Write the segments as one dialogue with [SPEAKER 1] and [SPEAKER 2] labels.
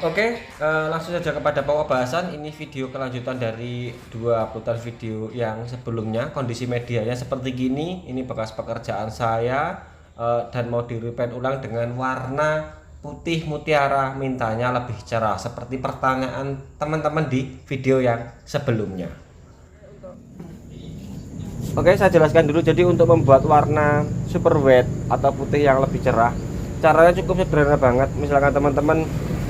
[SPEAKER 1] Oke, langsung saja kepada pokok bahasan. Ini video kelanjutan dari dua putar video yang sebelumnya. Kondisi medianya seperti gini. Ini bekas pekerjaan saya dan mau di-repaint ulang dengan warna putih mutiara. Mintanya lebih cerah seperti pertanyaan teman-teman di video yang sebelumnya. Oke, saya jelaskan dulu. Jadi untuk membuat warna super wet atau putih yang lebih cerah, caranya cukup sederhana banget. Misalkan teman-teman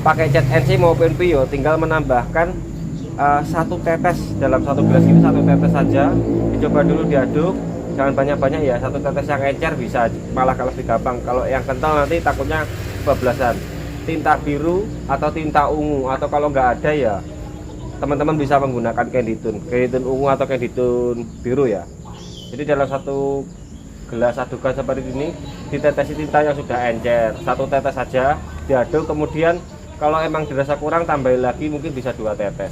[SPEAKER 1] pakai cat NC maupun Pio, tinggal menambahkan satu tetes dalam satu gelas ini, satu tetes saja. Dicoba dulu diaduk, jangan banyak-banyak ya. Satu tetes yang encer bisa, malah lebih gampang. Kalau yang kental nanti takutnya kebablasan. Tinta biru atau tinta ungu, atau kalau nggak ada ya teman-teman bisa menggunakan candy tone ungu atau candy tone biru ya. Jadi dalam satu gelas adukan seperti ini ditetesi tinta yang sudah encer, satu tetes saja diaduk. Kemudian kalau emang dirasa kurang tambahin lagi, mungkin bisa 2 tetes.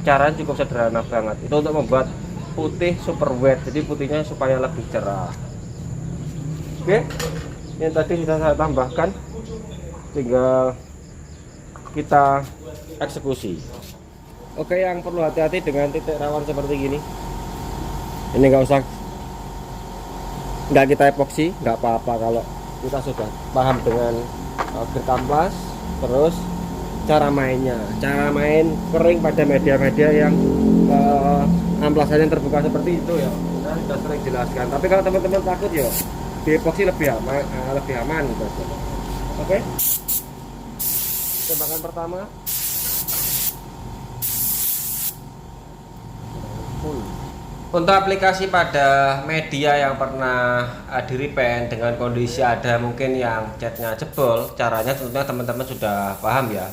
[SPEAKER 1] Caranya cukup sederhana banget. Itu untuk membuat putih super wet, jadi putihnya supaya lebih cerah. Oke, yang tadi sudah saya tambahkan, tinggal kita eksekusi. Oke, yang perlu hati-hati dengan titik rawan seperti gini, ini nggak kita epoksi, nggak apa-apa kalau kita sudah paham dengan grit amplas. Terus cara mainnya, cara main kering pada media-media yang amplasannya terbuka seperti itu ya, saya sudah sering jelaskan. Tapi kalau teman-teman takut ya, di epoksi lebih aman gitu. Oke, tembakan pertama full. Untuk aplikasi pada media yang pernah di-repaint dengan kondisi ada mungkin yang catnya jebol, caranya tentunya teman-teman sudah paham ya.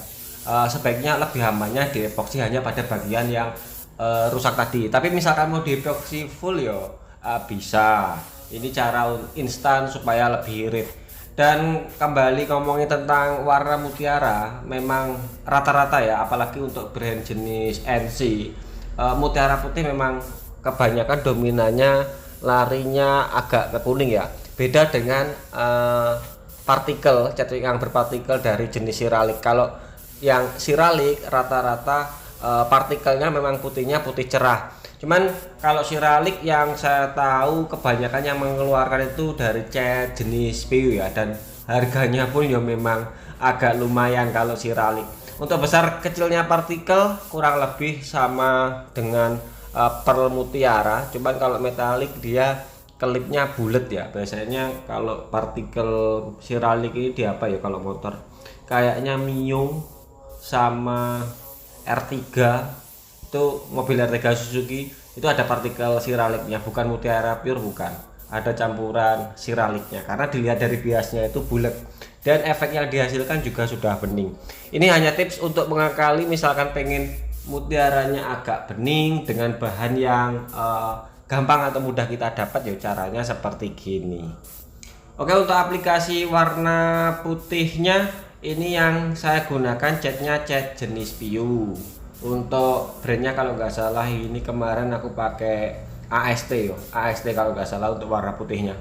[SPEAKER 1] Sebaiknya lebih amannya di epoksi hanya pada bagian yang rusak tadi. Tapi misalkan mau di epoksi full ya bisa. Ini cara instan supaya lebih irit. Dan kembali ngomongin tentang warna mutiara, memang rata-rata ya, apalagi untuk brand jenis NC, mutiara putih memang kebanyakan dominannya larinya agak ke kuning ya. Beda dengan partikel, cat yang berpartikel dari jenis siralik. Kalau yang siralik rata-rata partikelnya memang putihnya putih cerah. Cuman kalau siralik yang saya tahu kebanyakan yang mengeluarkan itu dari cat jenis PU ya, dan harganya pun ya memang agak lumayan kalau siralik. Untuk besar kecilnya partikel kurang lebih sama dengan pearl mutiara, cuman kalau metalik dia kelipnya bulat ya. Biasanya kalau partikel siralik ini di apa ya, kalau motor kayaknya Mio sama R3, itu mobil R3 Suzuki itu ada partikel siraliknya, bukan mutiara pure, bukan, ada campuran siraliknya karena dilihat dari biasnya itu bulat dan efek yang dihasilkan juga sudah bening. Ini hanya tips untuk mengakali misalkan pengen mutiaranya agak bening dengan bahan yang gampang atau mudah kita dapat ya, caranya seperti gini. Oke, untuk aplikasi warna putihnya ini yang saya gunakan catnya cat jenis Piu. Untuk brandnya kalau nggak salah ini kemarin aku pakai AST yo, AST kalau nggak salah untuk warna putihnya.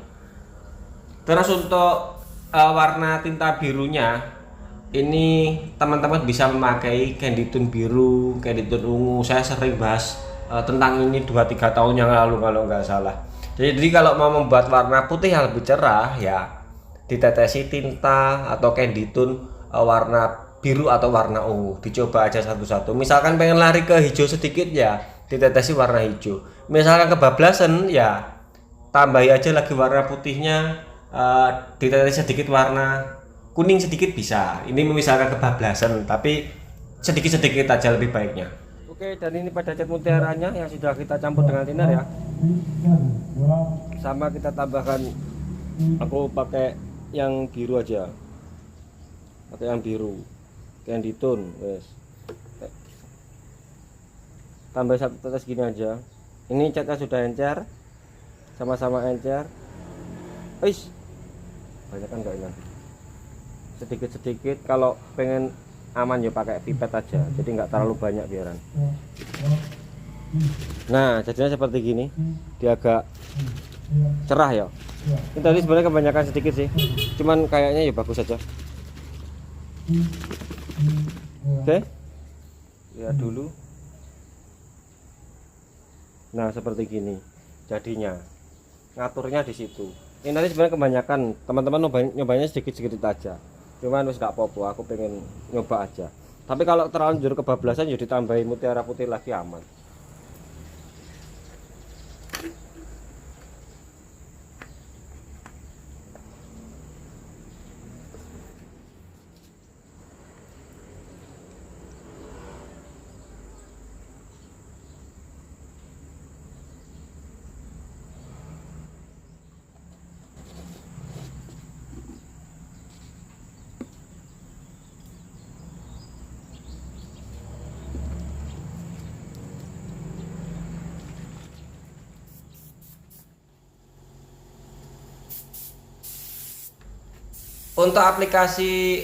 [SPEAKER 1] Terus untuk warna tinta birunya ini teman-teman bisa memakai candy tone biru, candy tone ungu. Saya sering bahas tentang ini 2-3 tahun yang lalu kalau nggak salah. Jadi kalau mau membuat warna putih yang lebih cerah ya, ditetesi tinta atau candy tone warna biru atau warna ungu. Dicoba aja satu-satu. Misalkan pengen lari ke hijau sedikit ya, ditetesi warna hijau. Misalkan kebablasan ya, tambahi aja lagi warna putihnya, ditetesi sedikit warna kuning sedikit bisa. Ini misalkan kebablasan, tapi sedikit-sedikit aja lebih baiknya. Oke, dan ini pada cat mutiaranya yang sudah kita campur dengan thinner ya. Sama kita tambahkan, aku pakai yang biru aja. Pakai yang biru. Candy tone, wes. Tambah satu tetes gini aja. Ini catnya sudah encer, sama-sama encer. Wis, banyak kan enggak ini? Sedikit-sedikit. Kalau pengen aman ya pakai pipet aja, jadi nggak terlalu banyak biaran. Nah, jadinya seperti gini. Dia agak cerah ya. Ini tadi sebenarnya kebanyakan sedikit sih, cuman kayaknya ya bagus aja. Oke, lihat dulu. Nah seperti gini jadinya, ngaturnya di situ. Ini nanti sebenarnya kebanyakan teman-teman nyobanya sedikit-sedikit aja, cuman wis gak apa-apa, aku pengen nyoba aja. Tapi kalau terlanjur kebablasan jadi tambahin mutiara putih lagi aman. Untuk aplikasi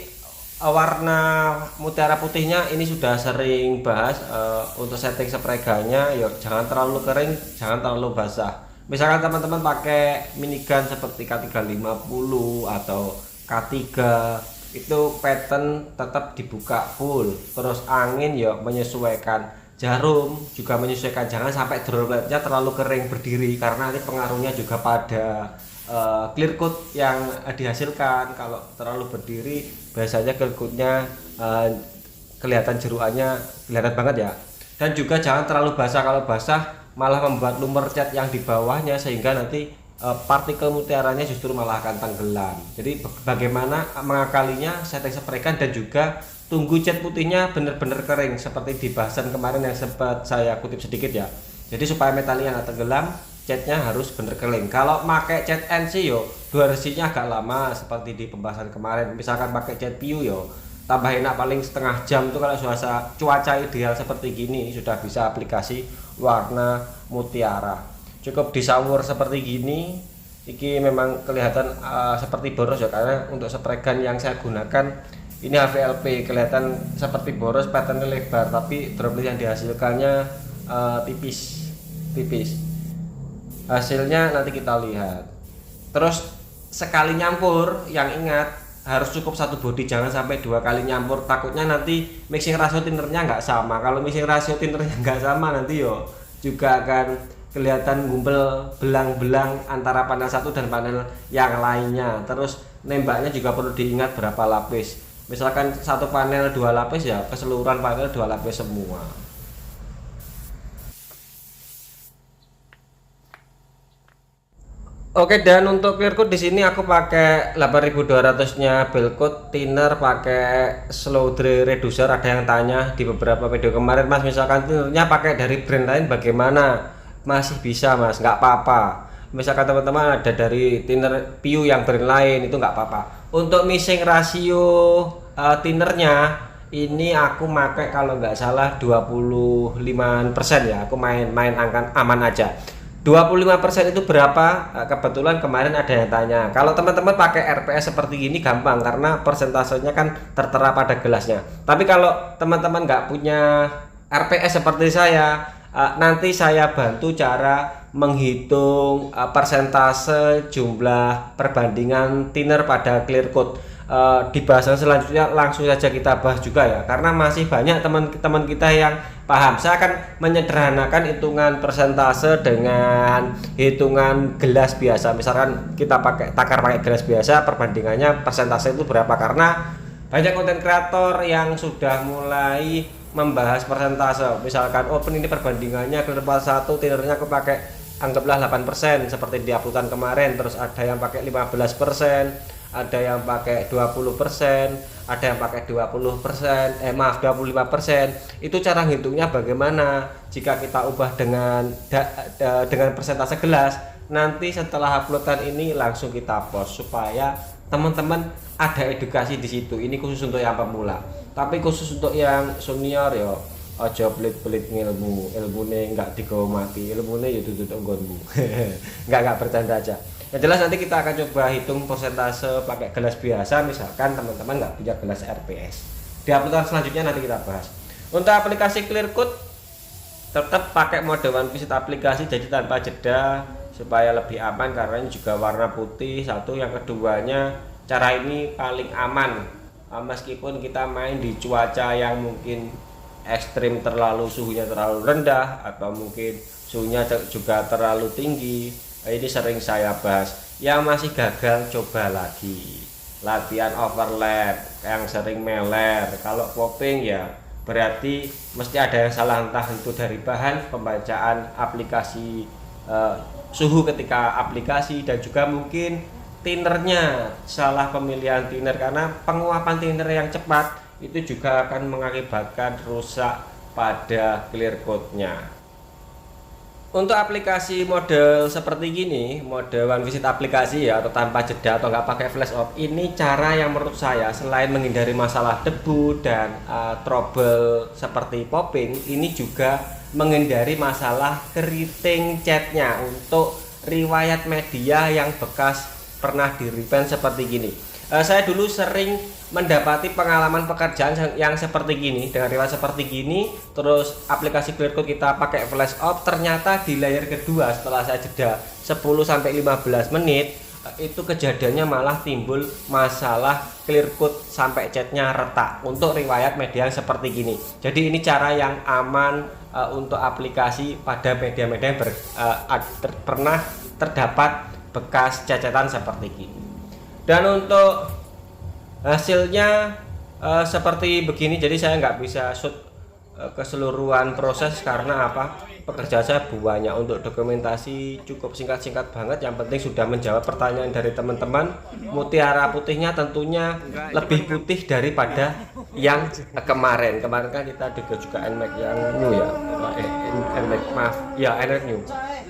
[SPEAKER 1] warna mutiara putihnya ini sudah sering bahas. Untuk setting spray-nya yuk jangan terlalu kering, jangan terlalu basah. Misalkan teman-teman pakai minigun seperti K350 atau K3, itu pattern tetap dibuka full, terus angin yuk menyesuaikan, jarum juga menyesuaikan, jangan sampai dropletnya terlalu kering berdiri karena nanti pengaruhnya juga pada clear coat yang dihasilkan. Kalau terlalu berdiri biasanya clear coatnya kelihatan jeruannya kelihatan banget ya. Dan juga jangan terlalu basah, kalau basah malah membuat lumer cat yang di bawahnya sehingga nanti partikel mutiaranya justru malah akan tenggelam. Jadi bagaimana mengakalinya, setting spraykan dan juga tunggu cat putihnya benar-benar kering seperti di bahasan kemarin yang sempat saya kutip sedikit ya. Jadi supaya metalnya nggak tenggelam, catnya harus bener kering. Kalau pakai cat NC yo durasinya agak lama seperti di pembahasan kemarin. Misalkan pakai cat PU yo tambah enak, paling setengah jam tuh kalau cuaca ideal seperti gini sudah bisa aplikasi warna mutiara. Cukup disaur seperti gini. Iki memang kelihatan seperti boros ya, karena untuk spray gun yang saya gunakan ini HVLP, kelihatan seperti boros, patternnya lebar tapi droplet yang dihasilkannya tipis. Hasilnya nanti kita lihat. Terus sekali nyampur yang ingat harus cukup satu body, jangan sampai 2 kali nyampur, takutnya nanti mixing ratio tinernya nggak sama. Kalau mixing ratio tinernya nggak sama nanti yo juga akan kelihatan gumpel belang-belang antara panel satu dan panel yang lainnya. Terus nembaknya juga perlu diingat berapa lapis. Misalkan satu panel 2 lapis ya keseluruhan panel 2 lapis semua. Oke, dan untuk clear coat di sini aku pakai 8200-nya Bell Coat thinner, pakai slow dry reducer. Ada yang tanya di beberapa video kemarin, Mas, misalkan thinnernya pakai dari brand lain bagaimana? Masih bisa, Mas, nggak apa-apa. Misalkan teman-teman ada dari thinner PU yang brand lain itu nggak apa-apa. Untuk mixing rasio thinnernya ini aku pakai kalau nggak salah 25% ya. Aku main angka aman aja. 25% itu berapa? Kebetulan kemarin ada yang tanya. Kalau teman-teman pakai RPS seperti ini gampang karena persentasenya kan tertera pada gelasnya. Tapi kalau teman-teman nggak punya RPS seperti saya, nanti saya bantu cara menghitung persentase jumlah perbandingan thinner pada clear coat. Di bahasan selanjutnya langsung saja kita bahas juga ya, karena masih banyak teman-teman kita yang paham. Saya akan menyederhanakan hitungan persentase dengan hitungan gelas biasa. Misalkan kita takar pakai gelas biasa, perbandingannya persentase itu berapa, karena banyak konten kreator yang sudah mulai membahas persentase. Misalkan ini perbandingannya clear 1 tinnernya aku pakai anggaplah 8% seperti di uploadan kemarin. Terus ada yang pakai 15%, ada yang pakai 20%, ada yang pakai 25%. Itu cara ngitungnya bagaimana? Jika kita ubah dengan persentase gelas, nanti setelah uploadan ini langsung kita post supaya teman-teman ada edukasi di situ. Ini khusus untuk yang pemula. Tapi khusus untuk yang senior ya aja pelit-pelit ilmune nggak digawa mati, ilmune ya duduk nggonmu. Nggak bercanda aja. Yang jelas nanti kita akan coba hitung persentase pakai gelas biasa, misalkan teman-teman nggak punya gelas RPS. Di uploadan selanjutnya nanti kita bahas. Untuk aplikasi clear coat tetap pakai mode one visit aplikasi, jadi tanpa jeda supaya lebih aman, karena ini juga warna putih satu. Yang keduanya cara ini paling aman meskipun kita main di cuaca yang mungkin ekstrim, terlalu suhunya terlalu rendah atau mungkin suhunya juga terlalu tinggi. Ini sering saya bahas. Yang masih gagal, coba lagi latihan overlap yang sering meler. Kalau popping ya berarti mesti ada yang salah, entah itu dari bahan, pembacaan aplikasi, suhu ketika aplikasi, dan juga mungkin tinernya, salah pemilihan tiner, karena penguapan tiner yang cepat itu juga akan mengakibatkan rusak pada clear coat-nya. Untuk aplikasi model seperti gini, mode one visit aplikasi ya, atau tanpa jeda atau nggak pakai flash off, ini cara yang menurut saya selain menghindari masalah debu dan trouble seperti popping, ini juga menghindari masalah keriting catnya untuk riwayat media yang bekas pernah di repaint seperti gini. Saya dulu sering mendapati pengalaman pekerjaan yang seperti gini, dengan riwayat seperti gini, terus aplikasi clear coat kita pakai flash off, ternyata di layer kedua setelah saya jeda 10-15 menit, itu kejadiannya malah timbul masalah clear coat sampai catnya retak untuk riwayat media yang seperti gini. Jadi ini cara yang aman untuk aplikasi pada media-media yang pernah terdapat bekas cacatan seperti gini. Dan untuk hasilnya seperti begini. Jadi saya nggak bisa shoot keseluruhan proses karena apa, pekerjaan saya banyak. Untuk dokumentasi cukup singkat-singkat banget. Yang penting sudah menjawab pertanyaan dari teman-teman. Mutiara putihnya tentunya lebih putih daripada yang kemarin. Kemarin kan kita juga NMAX yang new ya, NMAX, maaf ya, NMAX new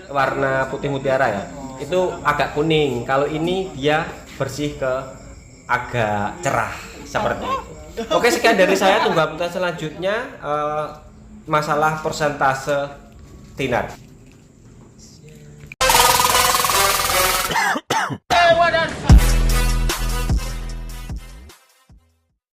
[SPEAKER 1] warna putih mutiara ya, itu agak kuning. Kalau ini dia bersih ke agak cerah seperti itu. Oke, sekian dari saya. Tunggu update selanjutnya masalah persentase thinner.